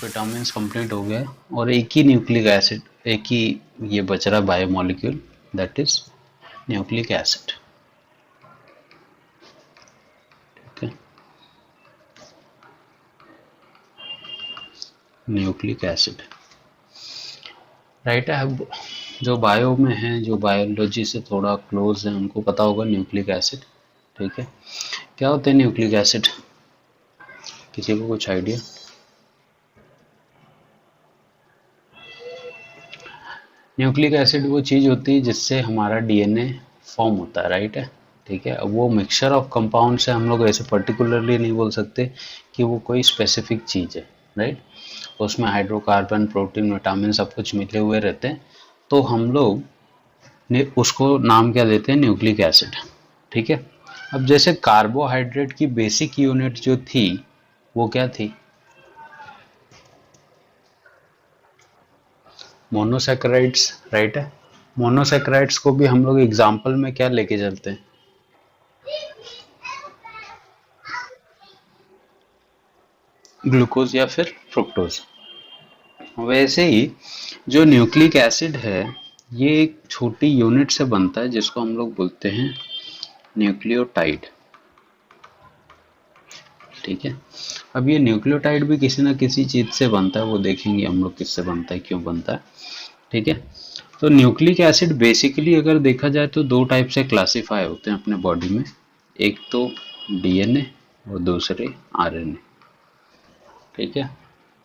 Vitamin complete हो गया और एक ही न्यूक्लिक एसिड, एक ही ये बच रहा biomolecule, that is nucleic acid. ठीक है, न्यूक्लिक एसिड, राइट है। अब जो बायो में है, जो बायोलॉजी से थोड़ा क्लोज है, उनको पता होगा न्यूक्लिक एसिड। ठीक है, क्या होते हैं न्यूक्लिक एसिड, किसी को कुछ आइडिया? न्यूक्लिक एसिड वो चीज़ होती है जिससे हमारा डीएनए फॉर्म होता है, राइट है। ठीक है, अब वो मिक्सचर ऑफ कंपाउंड से हम लोग ऐसे पर्टिकुलरली नहीं बोल सकते कि वो कोई स्पेसिफिक चीज़ है, राइट। उसमें हाइड्रोकार्बन, प्रोटीन, विटामिन सब कुछ मिले हुए रहते हैं, तो हम लोग ने उसको नाम क्या देते हैं, न्यूक्लिक एसिड। ठीक है, अब जैसे कार्बोहाइड्रेट की बेसिक यूनिट जो थी वो क्या थी, मोनोसेक्राइड्स, राइट है। मोनोसेक्राइड्स को भी हम लोग एग्जाम्पल में क्या लेके चलते हैं, ग्लूकोज या फिर फ्रुक्टोज। वैसे ही जो न्यूक्लिक एसिड है ये एक छोटी यूनिट से बनता है जिसको हम लोग बोलते हैं न्यूक्लियोटाइड। ठीक है, अब ये न्यूक्लियोटाइड भी किसी ना किसी चीज से बनता है, वो देखेंगे हम लोग किससे बनता है, क्यों बनता है। ठीक है, तो न्यूक्लिक एसिड बेसिकली अगर देखा जाए तो दो टाइप से क्लासिफाई होते हैं अपने बॉडी में, एक तो डीएनए और दूसरे आरएनए। ठीक है,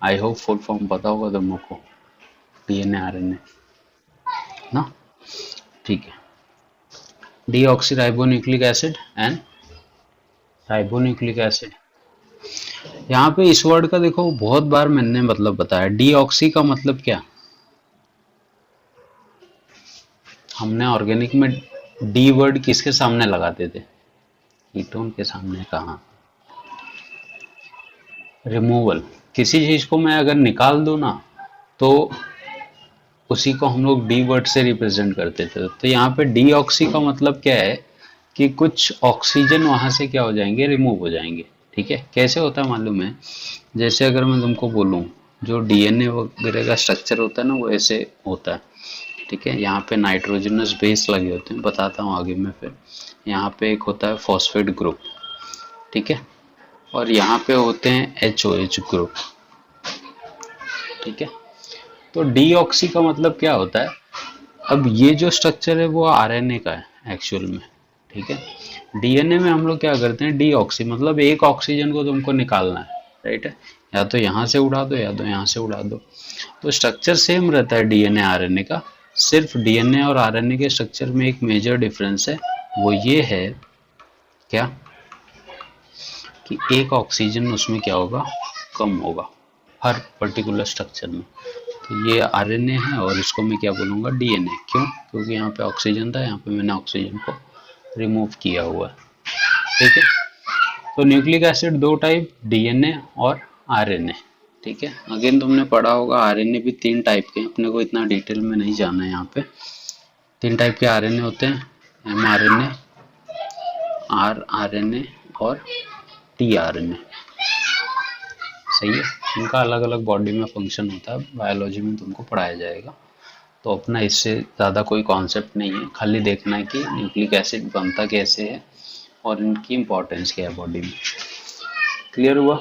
आई होप फुल फॉर्म पता होगा तुम लोग को, डीएनए आरएनए ना। ठीक है, deoxy ribonucleic acid and ribonucleic acid. यहाँ पे इस वर्ड का देखो बहुत बार मैंने मतलब बताया, डीऑक्सी का मतलब क्या, हमने ऑर्गेनिक में डी वर्ड किसके सामने लगाते थे, कीटोन के सामने। कहा, रिमूवल, किसी चीज को मैं अगर निकाल दूं ना तो उसी को हम लोग डी वर्ड से रिप्रेजेंट करते थे। तो यहाँ पे डीऑक्सी का मतलब क्या है कि कुछ ऑक्सीजन वहां से क्या हो जाएंगे, रिमूव हो जाएंगे। ठीक है, कैसे होता है मालूम है, जैसे अगर मैं तुमको बोलूं जो डीएनए वगैरह का स्ट्रक्चर होता है ना वो ऐसे होता है। ठीक है, यहाँ पे नाइट्रोजनस बेस लगे होते हैं, बताता हूँ आगे में फिर। यहाँ पे एक होता है फॉस्फेट ग्रुप, ठीक है, और यहाँ पे होते हैं एचओएच ग्रुप। ठीक है, तो डीऑक्सी का मतलब क्या होता है, अब ये जो स्ट्रक्चर है वो आरएनए का है एक्चुअल में। ठीक है, डीएनए में हम लोग क्या करते हैं, डीऑक्सी मतलब एक ऑक्सीजन को तुमको निकालना है, राइट है, या तो यहाँ से उड़ा दो या तो यहाँ से उड़ा दो। तो स्ट्रक्चर सेम रहता है डीएनए आरएनए का, सिर्फ डीएनए और आरएनए के स्ट्रक्चर में एक मेजर डिफरेंस है, वो ये है क्या कि एक ऑक्सीजन उसमें क्या होगा, कम होगा हर पर्टिकुलर स्ट्रक्चर में। तो ये आरएनए है और इसको मैं क्या बोलूँगा, डीएनए। क्यों, क्योंकि यहाँ पे ऑक्सीजन था, यहाँ पे मैंने ऑक्सीजन को रिमूव किया हुआ है। ठीक है, तो न्यूक्लिक एसिड दो टाइप, डीएनए और आरएनए। ठीक है, अगेन तुमने पढ़ा होगा आरएनए भी तीन टाइप के, अपने को इतना डिटेल में नहीं जाना है यहाँ पे। तीन टाइप के आरएनए होते हैं, एमआरएनए, आरआरएनए और टीआरएनए। सही है, इनका अलग अलग बॉडी में फंक्शन होता है, बायोलॉजी में तुमको पढ़ाया जाएगा। तो अपना इससे ज़्यादा कोई कॉन्सेप्ट नहीं है, खाली देखना है कि न्यूक्लिक एसिड बनता कैसे है और इनकी इम्पोर्टेंस क्या है बॉडी में। क्लियर हुआ?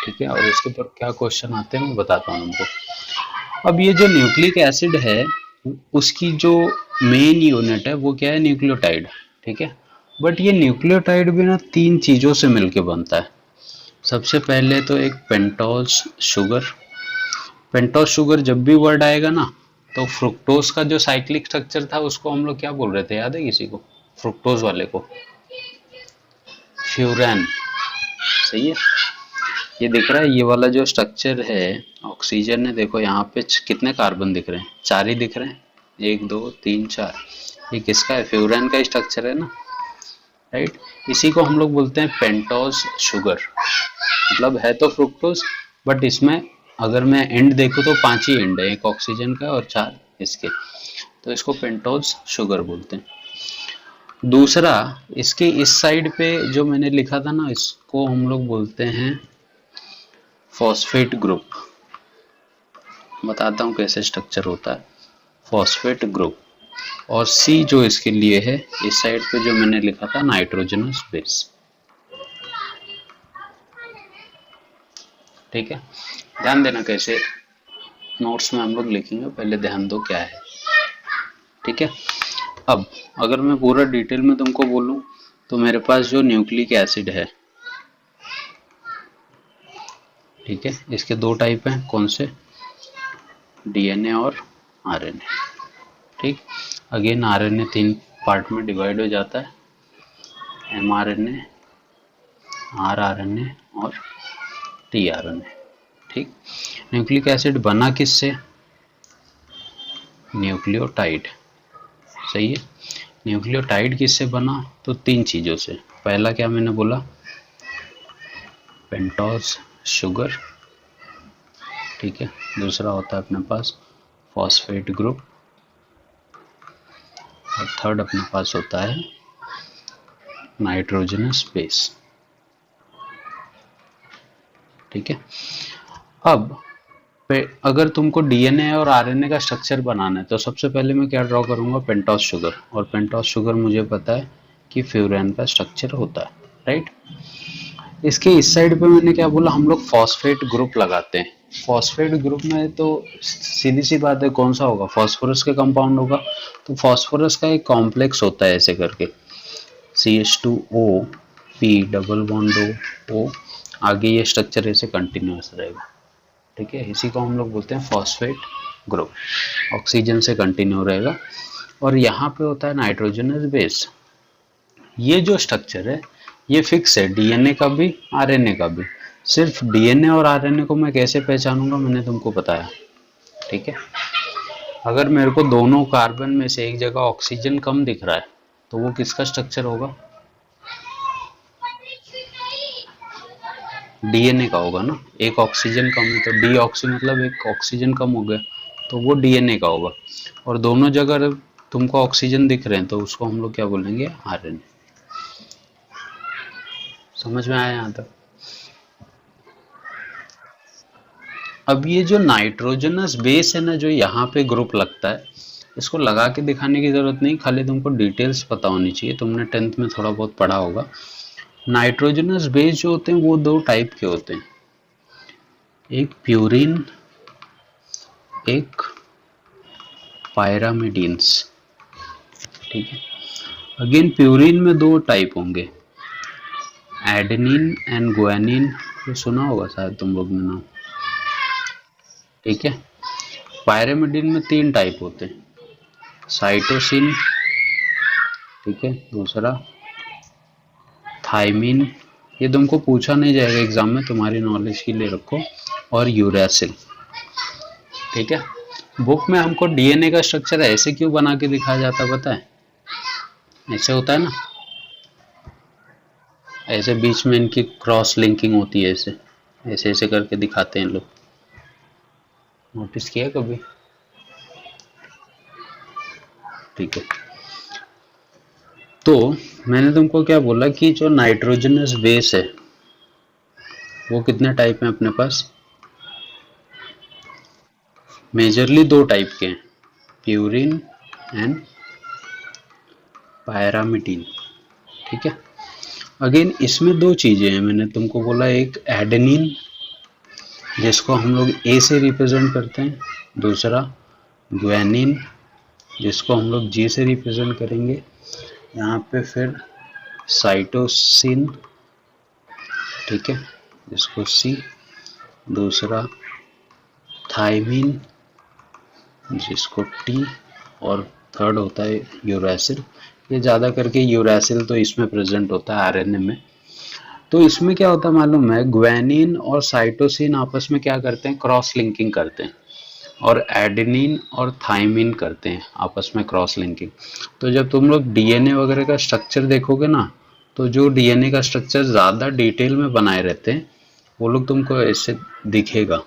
ठीक है, और इसके ऊपर क्या क्वेश्चन आते हैं मैं बताता हूँ तुमको। अब ये जो न्यूक्लिक एसिड है उसकी जो मेन यूनिट है वो क्या है, न्यूक्लियोटाइड। ठीक है, बट ये न्यूक्लियोटाइड भी ना तीन चीज़ों से मिलके बनता है। सबसे पहले तो एक पेंटोज शुगर, पेंटोज शुगर जब भी वर्ड आएगा ना तो फ्रुक्टोज का जो साइक्लिक स्ट्रक्चर था उसको हम लोग क्या बोल रहे थे, याद है किसी को, फ्रुक्टोज वाले को फ्यूरैन। सही है, ये दिख रहा है, ये वाला जो स्ट्रक्चर है ऑक्सीजन है, देखो यहाँ पे कितने कार्बन दिख रहे हैं, चार ही दिख रहे हैं, एक दो तीन चार, ये किसका है, फ्यूरैन का स्ट्रक्चर है ना, राइट। इसी को हम लोग बोलते हैं पेंटोज शुगर, मतलब है तो फ्रुक्टोज बट इसमें अगर मैं एंड देखूँ तो पांच ही एंड है, एक ऑक्सीजन का और चार इसके, तो इसको पेंटोज शुगर बोलते हैं। दूसरा, इसके इस साइड पे जो मैंने लिखा था ना इसको हम लोग बोलते हैं फॉस्फेट ग्रुप, बताता हूँ कैसे स्ट्रक्चर होता है फॉस्फेट ग्रुप। और सी जो इसके लिए है, इस साइड पे जो मैंने लिखा था नाइट्रोजनस बेस। ठीक है, ध्यान देना कैसे नोट्स में हम लोग लिखेंगे, पहले ध्यान दो क्या है। ठीक है, अब अगर मैं पूरा डिटेल में तुमको बोलूं तो मेरे पास जो न्यूक्लिक एसिड है, ठीक है, इसके दो टाइप हैं, कौन से, डीएनए और आरएनए। ठीक, अगेन आरएनए 3 पार्ट में डिवाइड हो जाता है, एमआरएनए, आरआरएनए और टीआरएनए। ठीक, न्यूक्लिक एसिड बना किससे, न्यूक्लियोटाइड, सही है। न्यूक्लियोटाइड किससे बना, तो 3 चीजों से। पहला क्या मैंने बोला, पेंटोज शुगर, ठीक है। दूसरा होता है अपने पास फॉस्फेट ग्रुप, और थर्ड अपने पास होता है नाइट्रोजनस बेस। ठीक है, अब अगर तुमको डीएनए और आरएनए का स्ट्रक्चर बनाना है तो सबसे पहले मैं क्या ड्रॉ करूंगा, पेंटोज शुगर। और पेंटोज शुगर मुझे पता है कि फ्यूरेन का स्ट्रक्चर होता है, राइट। इसके इस साइड पे मैंने क्या बोला, हम लोग फॉस्फेट ग्रुप लगाते हैं। फॉस्फेट ग्रुप में तो सीधी सी बात है, कौन सा होगा, फॉस्फोरस का कंपाउंड होगा। तो फॉस्फोरस का एक कॉम्प्लेक्स होता है ऐसे करके, CH2O P double bond O, आगे ये स्ट्रक्चर ऐसे कंटिन्यूअस रहेगा। ठीक है, इसी को हम लोग बोलते हैं फॉस्फेट ग्रुप, ऑक्सीजन से कंटिन्यू रहेगा। और यहाँ पे होता है नाइट्रोजनस बेस। ये जो स्ट्रक्चर है ये फिक्स है, डीएनए का भी आरएनए का भी। सिर्फ डीएनए और आरएनए को मैं कैसे पहचानूंगा, मैंने तुमको बताया। ठीक है, अगर मेरे को दोनों कार्बन में से एक जगह ऑक्सीजन कम दिख रहा है तो वो किसका स्ट्रक्चर होगा, डीएनए का होगा ना। एक ऑक्सीजन कम है तो डीऑक्सी मतलब एक ऑक्सीजन कम हो गया, तो वो डीएनए का होगा। और दोनों जगह तुमको ऑक्सीजन दिख रहे हैं तो उसको हम लोग क्या बोलेंगे, आरएनए। समझ में आया यहाँ तक। अब ये जो नाइट्रोजनस बेस है ना, जो यहाँ पे ग्रुप लगता है, इसको लगा के दिखाने की जरूरत नहीं, खाली तुमको डिटेल्स पता होनी चाहिए। तुमने 10th में थोड़ा बहुत पढ़ा होगा। नाइट्रोजनस बेस जो होते हैं वो 2 टाइप के होते हैं, एक प्यूरिन, एक पायरामिडीन्स। ठीक है, अगेन प्यूरिन में 2 टाइप होंगे, एडेनिन एंड ग्वानिन, ये सुना होगा शायद तुम लोग ने नाम। ठीक है, पायरामिडीन में 3 टाइप होते हैं, साइटोसिन, ठीक है, दूसरा थाइमिन, ये तुमको पूछा नहीं जाएगा एग्जाम में, तुम्हारी नॉलेज के लिए रखो, और यूरेसिल। ठीक है, बुक में हमको डीएनए का स्ट्रक्चर ऐसे क्यों बना के दिखाया जाता पता है, ऐसे होता है ना, ऐसे बीच में इनकी क्रॉस लिंकिंग होती है, ऐसे ऐसे ऐसे करके दिखाते हैं लोग, नोटिस किया कभी। ठीक है, तो मैंने तुमको क्या बोला कि जो नाइट्रोजनस बेस है वो कितने टाइप में अपने पास, मेजरली 2 टाइप के हैं, प्यूरिन एंड पायरामिडीन। ठीक है, अगेन इसमें 2 चीजें हैं, मैंने तुमको बोला एक एडेनिन जिसको हम लोग ए से रिप्रेजेंट करते हैं, दूसरा ग्वानिन जिसको हम लोग जी से रिप्रेजेंट करेंगे, यहाँ पे फिर साइटोसिन, ठीक है, जिसको सी, दूसरा थाइमिन जिसको टी, और थर्ड होता है यूरेसिल। ये ज़्यादा करके यूरेसिल तो इसमें प्रेजेंट होता है आरएनए में। तो इसमें क्या होता है मालूम है, ग्वानिन और साइटोसिन आपस में क्या करते हैं, क्रॉस लिंकिंग करते हैं, और एडेनिन और थाइमिन करते हैं आपस में क्रॉस लिंकिंग। तो जब तुम लोग डीएनए वगैरह का स्ट्रक्चर देखोगे ना, तो जो डीएनए का स्ट्रक्चर ज़्यादा डिटेल में बनाए रहते हैं वो लोग तुमको ऐसे दिखेगा,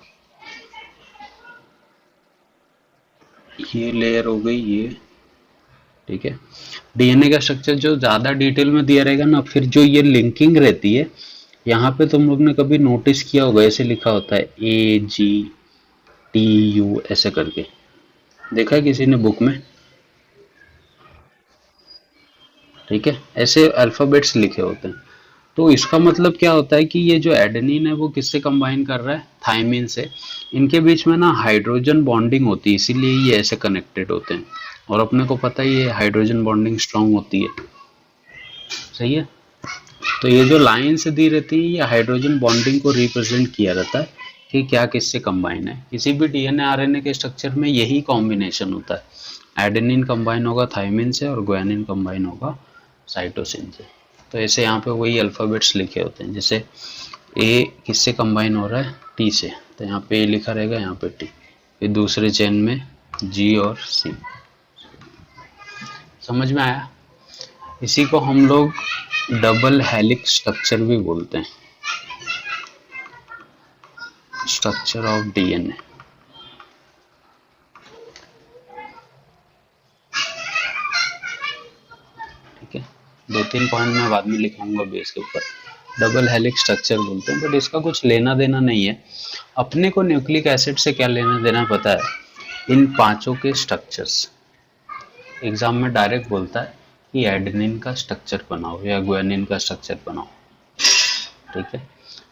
ये लेयर हो गई ये। ठीक है, डीएनए का स्ट्रक्चर जो ज़्यादा डिटेल में दिया रहेगा ना, फिर जो ये लिंकिंग रहती है यहाँ पे तुम लोग ने कभी नोटिस किया होगा ऐसे लिखा होता है AGTU ऐसे करके, देखा है किसी ने बुक में? ठीक है, ऐसे अल्फाबेट्स लिखे होते हैं। तो इसका मतलब क्या होता है कि ये जो एडेनिन है वो किससे कंबाइन कर रहा है, थायमिन से। इनके बीच में ना हाइड्रोजन बॉन्डिंग होती है, इसीलिए ये ऐसे कनेक्टेड होते हैं। और अपने को पता ही है हाइड्रोजन बॉन्डिंग स्ट्रांग होती है, सही है। तो ये जो लाइन्स दी रहती है ये हाइड्रोजन बॉन्डिंग को रिप्रेजेंट किया रहता है कि क्या किससे कंबाइन है। किसी भी डीएनए आरएनए के स्ट्रक्चर में यही कॉम्बिनेशन होता है, एडेनिन कंबाइन होगा थायमिन से और गुआनिन कंबाइन होगा साइटोसिन से। तो ऐसे यहाँ पे वही अल्फाबेट्स लिखे होते हैं, जैसे ए किससे कंबाइन हो रहा है, टी से, तो यहाँ पे ए लिखा रहेगा, यहाँ पे टी। फिर दूसरे चेन में जी और सी। समझ में आया? इसी को हम लोग डबल हेलिक्स स्ट्रक्चर भी बोलते हैं, स्ट्रक्चर ऑफ डीएनए। ठीक है, 2-3 पॉइंट मैं बाद में लिखाऊंगा बेस के ऊपर। डबल हेलिक्स स्ट्रक्चर बोलते हैं, बट इसका कुछ लेना देना नहीं है। अपने को न्यूक्लिक एसिड से क्या लेना देना पता है, इन पांचों के स्ट्रक्चर्स। एग्जाम में डायरेक्ट बोलता है कि एडेनिन का स्ट्रक्चर बनाओ या गुआनिन का स्ट्रक्चर बनाओ। ठीक है,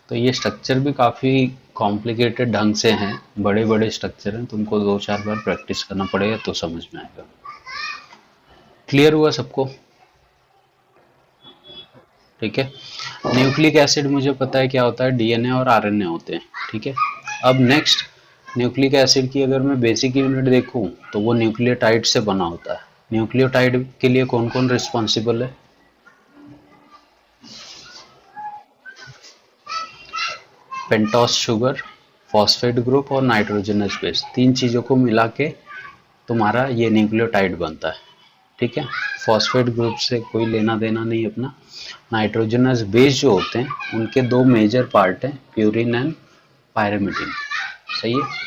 तो ये स्ट्रक्चर भी काफ़ी कॉम्प्लिकेटेड ढंग से हैं, बड़े बड़े स्ट्रक्चर हैं, तुमको 2-4 बार प्रैक्टिस करना पड़ेगा तो समझ में आएगा। क्लियर हुआ सबको? ठीक है, न्यूक्लिक एसिड मुझे पता है क्या होता है, डीएनए और आरएनए होते हैं। ठीक है, अब नेक्स्ट न्यूक्लिक एसिड की अगर मैं बेसिक यूनिट देखूं तो वो न्यूक्लियोटाइड से बना होता है। न्यूक्लियोटाइड के लिए कौन कौन रिस्पॉन्सिबल है? पेंटोस शुगर, फॉस्फेट ग्रुप और नाइट्रोजनस बेस, तीन चीज़ों को मिला के तुम्हारा ये न्यूक्लियोटाइड बनता है। ठीक है, फॉस्फेट ग्रुप से कोई लेना देना नहीं अपना। नाइट्रोजनस बेस जो होते हैं उनके दो मेजर पार्ट हैं, प्यूरिन एंड पायरिमिडिन। सही है,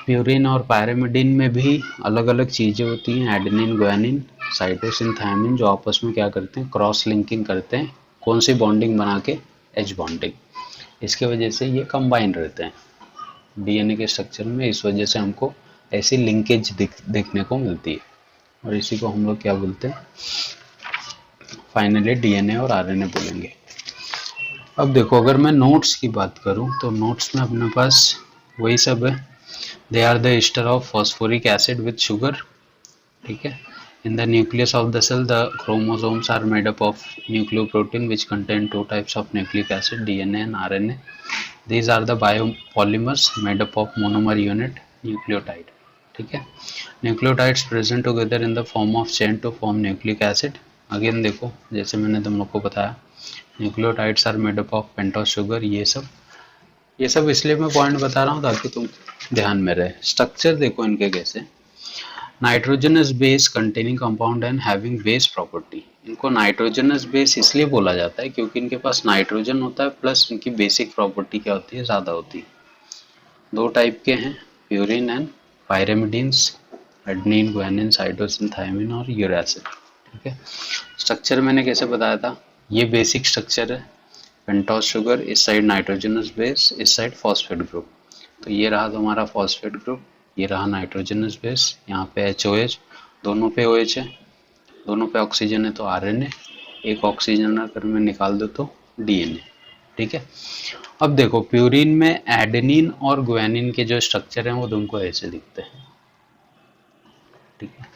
प्यूरिन और पायरिमिडिन में भी अलग अलग चीज़ें होती हैं, एडेनिन गुआनिन साइटोसिन थायमिन, जो आपस में क्या करते हैं, क्रॉस लिंकिंग करते हैं। कौन सी बॉन्डिंग बना के, एच बॉन्डिंग। इसके वजह से ये कंबाइन रहते हैं डीएनए के स्ट्रक्चर में, इस वजह से हमको ऐसी लिंकेज देखने को मिलती है। और इसी को हम लोग क्या बोलते हैं, फाइनली डीएनए और आरएनए बोलेंगे। अब देखो, अगर मैं नोट्स की बात करूं तो नोट्स में अपने पास वही सब है। They are the ester of phosphoric acid with sugar. ठीक है, in the nucleus of the cell the chromosomes are made up of nucleoprotein which contain two types of nucleic acid, DNA and RNA. These are the biopolymers made up of monomer unit nucleotide. ठीक है, nucleotides present together in the form of chain to form nucleic acid. Again देखो, जैसे मैंने तुम लोग को बताया, nucleotides are made up of pentose sugar. ये सब इसलिए मैं पॉइंट बता रहा हूँ ताकि तुम ध्यान में रहे। स्ट्रक्चर देखो इनके कैसे, nitrogenous base containing compound and having base property. इनको नाइट्रोजनस बेस इसलिए बोला जाता है क्योंकि इनके पास नाइट्रोजन होता है, प्लस इनकी बेसिक प्रॉपर्टी क्या होती है, ज़्यादा होती है। दो टाइप के हैं, purine and pyrimidines, adenine guanine cytosine thymine और यूरासिल। ठीक है, स्ट्रक्चर मैंने कैसे बताया था, ये बेसिक स्ट्रक्चर है, पेंटोस शुगर, इस साइड नाइट्रोजनस बेस, इस साइड फॉस्फेट ग्रुप। तो ये रहा तुम्हारा फॉस्फेट ग्रुप, ये रहा नाइट्रोजनस बेस, यहाँ पे HOH, दोनों पे OH है, दोनों पे ऑक्सीजन है तो RNA, एक ऑक्सीजन अगर मैं निकाल दो तो DNA। ठीक है, अब देखो प्यूरिन में एडेनिन और गुआनिन के जो स्ट्रक्चर हैं वो तुमको ऐसे दिखते हैं। ठीक है,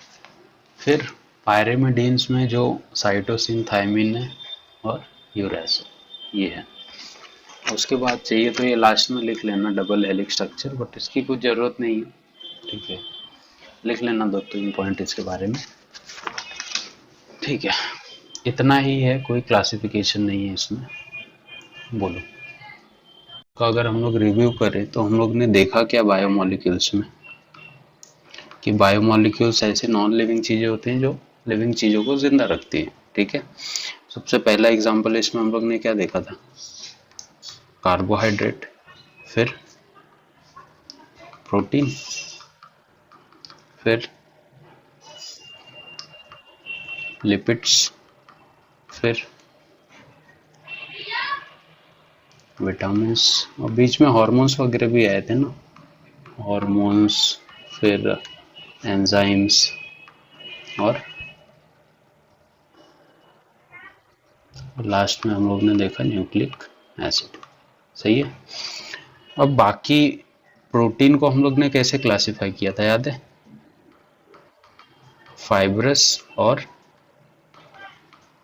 फिर पायरिमिडीन्स में जो साइटोसिन थायमिन है और यूरेसिल ये है। उसके बाद चाहिए तो ये लास्ट में लिख लेना डबल हेलिक्स स्ट्रक्चर, बट इसकी कुछ ज़रूरत नहीं है। ठीक है, लिख लेना 2-3 पॉइंट इसके बारे में। ठीक है, इतना ही है, कोई क्लासिफिकेशन नहीं है इसमें। बोलो, तो अगर हम लोग रिव्यू करें तो हम लोग ने देखा क्या बायोमोलिक्यूल्स में, कि बायोमोलिक्यूल्स ऐसे नॉन लिविंग चीज़ें होती हैं जो लिविंग चीज़ों को जिंदा रखती हैं। ठीक है, सबसे पहला एग्जांपल इसमें हम लोग ने क्या देखा था, कार्बोहाइड्रेट, फिर प्रोटीन, फिर लिपिड्स, फिर विटामिन्स, और बीच में हार्मोन्स वगैरह भी आए थे ना, हार्मोन्स, फिर एंजाइम्स, और लास्ट में हम लोग ने देखा न्यूक्लिक एसिड। सही है। अब बाकी प्रोटीन को हम लोग ने कैसे क्लासिफाई किया था, याद है? फाइब्रस और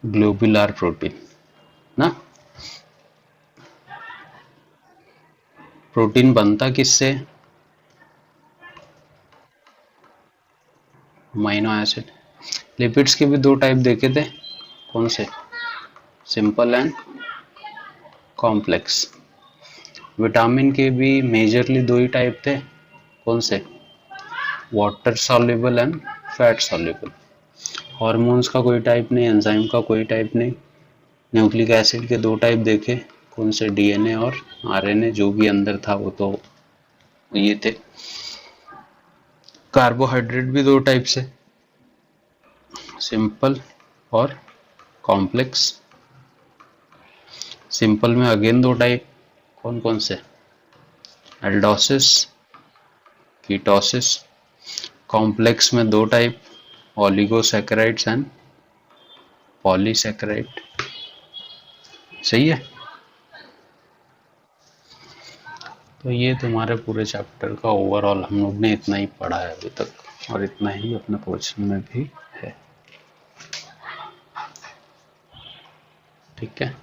ग्लोबुलर प्रोटीन ना। प्रोटीन बनता किससे? Amino acid. लिपिड्स के भी दो टाइप देखे थे, कौन से? Simple and complex. विटामिन के भी मेजरली दो ही टाइप थे, कौन से? Water soluble and fat soluble. Hormones का कोई टाइप नहीं, एंजाइम का कोई टाइप नहीं। न्यूक्लिक एसिड के दो टाइप देखे, कौन से? डीएनए और आरएनए, जो भी अंदर था वो तो ये थे। कार्बोहाइड्रेट भी दो टाइप से, सिंपल और कॉम्प्लेक्स। सिंपल में अगेन दो टाइप, कौन कौन से? Aldoses, ketosis. कॉम्प्लेक्स में दो टाइप, ओलिगोसैकेराइड्स एंड पॉलीसैकेराइड। सही है। तो ये तुम्हारे पूरे चैप्टर का ओवरऑल हम लोग ने इतना ही पढ़ा है अभी तक, और इतना ही अपने पोर्शन में भी है। ठीक है।